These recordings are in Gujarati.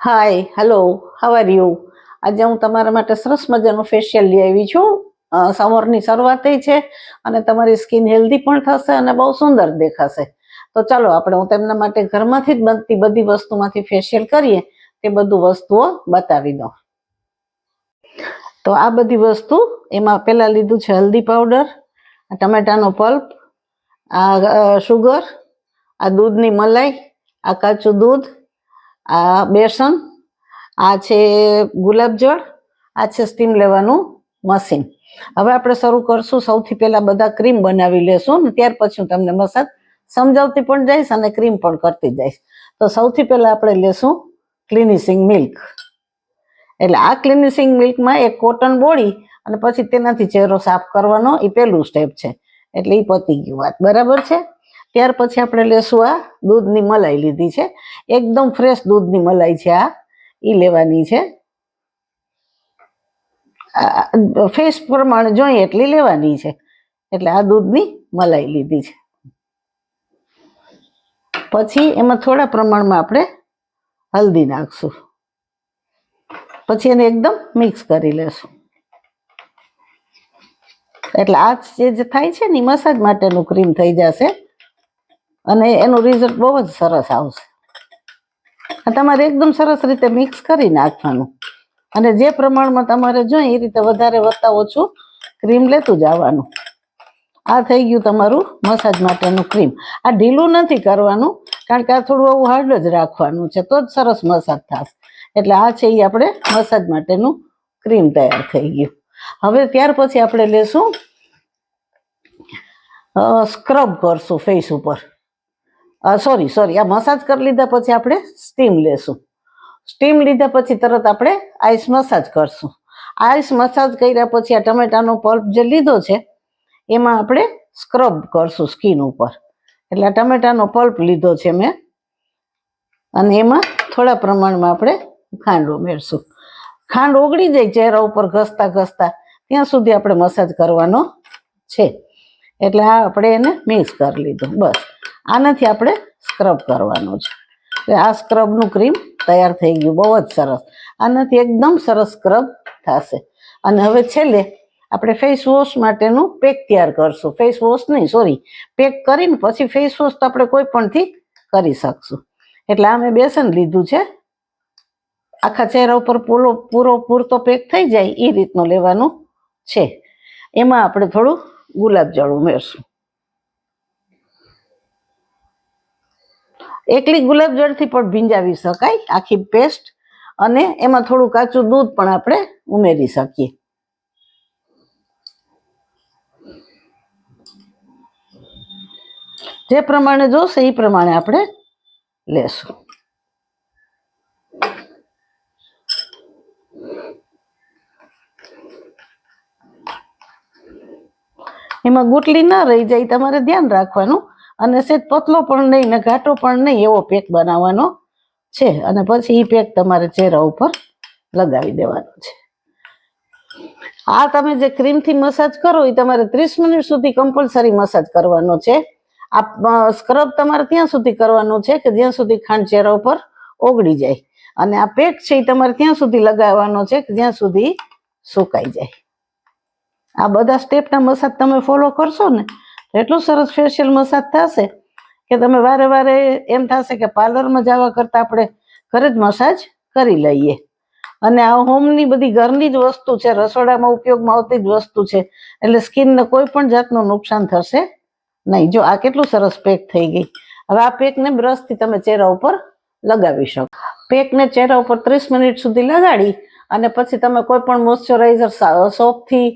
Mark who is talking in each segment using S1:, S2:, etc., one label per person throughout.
S1: Hi hello how are you. આજે હું તમારા માટે સરસ મજાનું ફેશિયલ લઈ આવી છું. સમરની શરૂઆત છે અને તમારી સ્કિન હેલ્ધી પણ થશે અને બહુ સુંદર દેખાશે. તો ચાલો આપણે હું તેમના માટે ઘરમાંથી જ બનતી બધી વસ્તુમાંથી ફેશિયલ કરીએ તે બધું વસ્તુઓ બતાવી દઉં. તો આ બધી વસ્તુ એમાં પહેલા લીધું છે હલ્દી પાવડર, ટમેટાનો પલ્પ, આ શુગર, આ દૂધની મલાઈ, આ કાચું દૂધ, આ બેસન, આ છે ગુલાબજળ, આ છે સ્ટીમ લેવાનું મશીન. હવે આપણે શરૂ કરશું. સૌથી પહેલા બધા ક્રીમ બનાવી લેશું ને ત્યાર પછી હું તમને મસાજ સમજાવતી પણ જઈશ અને ક્રીમ પણ કરતી જઈશ. તો સૌથી પહેલા આપણે લેશું ક્લિનિશિંગ મિલ્ક. એટલે આ ક્લિનિશિંગ મિલ્કમાં એક કોટન બોળી અને પછી તેનાથી ચહેરો સાફ કરવાનો એ પહેલું સ્ટેપ છે. એટલે એ પતી ગયું વાત, બરાબર છે. ત્યાર પછી આપણે લેશું આ દૂધની મલાઈ લીધી છે, એકદમ ફ્રેશ દૂધની મલાઈ છે, આ ઈ લેવાની છે. ફેસ પ્રમાણે જોઈએ એટલી લેવાની છે. એટલે આ દૂધની મલાઈ લીધી છે. પછી એમાં થોડા પ્રમાણમાં આપણે હલ્દી નાખશું. પછી એને એકદમ મિક્સ કરી લેશું. એટલે આ જે થાય છે ને મસાજ માટેનું ક્રીમ થઈ જશે અને એનું રિઝલ્ટ બહુ જ સરસ આવશે. તમારે એકદમ સરસ રીતે મિક્સ કરી નાખવાનું અને જે પ્રમાણમાં તમારે જોઈએ એ રીતે વધારે વત્તા ઓછું ક્રીમ લેતું જવાનું. આ થઈ ગયું તમારું મસાજ માટેનું ક્રીમ. આ ઢીલું નથી કરવાનું કારણ કે આ થોડું આવું હાર્ડ જ રાખવાનું છે તો જ સરસ મસાજ થશે. એટલે આ છે એ આપણે મસાજ માટેનું ક્રીમ તૈયાર થઈ ગયું. હવે ત્યાર પછી આપણે લેશું સ્ક્રબ કરશું ફેસ ઉપર. સોરી આ મસાજ કરી લીધા પછી આપણે સ્ટીમ લેશું. સ્ટીમ લીધા પછી તરત આપણે આઈસ મસાજ કરશું. આઈસ મસાજ કર્યા પછી આ ટમેટાનો પલ્પ જે લીધો છે એમાં આપણે સ્ક્રબ કરશું સ્કિન ઉપર. એટલે આ ટમેટાનો પલ્પ લીધો છે મેં અને એમાં થોડા પ્રમાણમાં આપણે ખાંડ ઉમેરશું. ખાંડ ઓગળી જાય ચહેરા ઉપર ઘસતા ઘસતા ત્યાં સુધી આપણે મસાજ કરવાનો છે. એટલે આ આપણે એને મિક્સ કરી લીધું. બસ આનાથી આપણે સ્ક્રબ કરવાનું છે. એટલે આ સ્ક્રબનું ક્રીમ તૈયાર થઈ ગયું, બહુ જ સરસ. આનાથી એકદમ સરસ સ્ક્રબ થશે. અને હવે છેલ્લે આપણે ફેસ વોશ માટેનું પેક તૈયાર કરશું. ફેસ વોશ નહીં, સોરી, પેક કરીને પછી ફેસ વોશ તો આપણે કોઈ પણથી કરી શકશું. એટલે આ મેં બેસન લીધું છે, આખા ચહેરા ઉપર પૂરતો પેક થઈ જાય એ રીતનું લેવાનું છે. એમાં આપણે થોડું ગુલાબજળ ઉમેરશું. એકલી ગુલાબજળથી પણ ભીંજાવી શકાય આખી પેસ્ટ, અને એમાં થોડું કાચું દૂધ પણ આપણે ઉમેરી શકીએ. જે પ્રમાણે જોશે એ પ્રમાણે આપણે લેશું. એમાં ગુટલી ના રહી જાય તમારે ધ્યાન રાખવાનું. અને સેજ પતલો પણ નહીં ને ઘાટો પણ નહીં એવો પેક બનાવવાનો છે. અને પછી એ પેક તમારે ચહેરા ઉપર લગાવી દેવાનો છે. આ તમે જે ક્રીમથી મસાજ કરો એ તમારે 30 મિનિટ સુધી કમ્પલસરી મસાજ કરવાનો છે. આ સ્ક્રબ તમારે ત્યાં સુધી કરવાનું છે કે જ્યાં સુધી ખાંડ ચહેરા ઉપર ઓગળી જાય. અને આ પેક છે એ તમારે ત્યાં સુધી લગાવવાનો છે કે જ્યાં સુધી સુકાઈ જાય. આ બધા સ્ટેપના મસાજ તમે ફોલો કરશો ને એટલું સરસ ફેશિયલ મસાજ થશે કે તમે વારે વારે એમ થશે કે પાર્લરમાં જવા કરતાં આપણે ઘરે જ મસાજ કરી લઈએ. અને આ હોમની બધી ઘરની જ વસ્તુ છે, રસોડામાં ઉપયોગમાં આવતી જ વસ્તુ છે. એટલે સ્કિનને કોઈ પણ જાતનું નુકસાન થશે નહીં. જો આ કેટલું સરસ પેક થઈ ગઈ. હવે આ પેકને બ્રશથી તમે ચહેરા ઉપર લગાવી શકો. પેકને ચહેરા ઉપર 30 મિનિટ સુધી લગાડી અને પછી તમે કોઈ પણ મોઇશ્ચરાઇઝર સોપથી,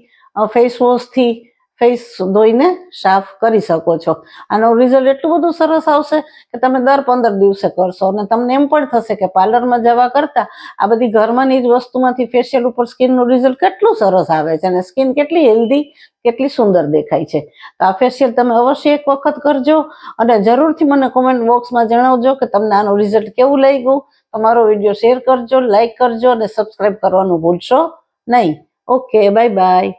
S1: ફેસ વોશથી ફેસ ધોઈને સાફ કરી શકો છો. આનો રિઝલ્ટ એટલું બધું સરસ આવશે કે તમે દર 15 દિવસે કરશો અને તમને એમ પણ થશે કે પાર્લરમાં જવા કરતાં આ બધી ઘરમાંની જ વસ્તુમાંથી ફેશિયલ ઉપર સ્કિનનું રિઝલ્ટ કેટલું સરસ આવે છે અને સ્કિન કેટલી હેલ્ધી, કેટલી સુંદર દેખાય છે. તો આ ફેશિયલ તમે અવશ્ય એક વખત કરજો અને જરૂરથી મને કોમેન્ટ બોક્સમાં જણાવજો કે તમને આનું રિઝલ્ટ કેવું લાગ્યું. તમારો વિડીયો શેર કરજો, લાઈક કરજો અને સબસ્ક્રાઈબ કરવાનું ભૂલશો નહીં. Okay, bye bye.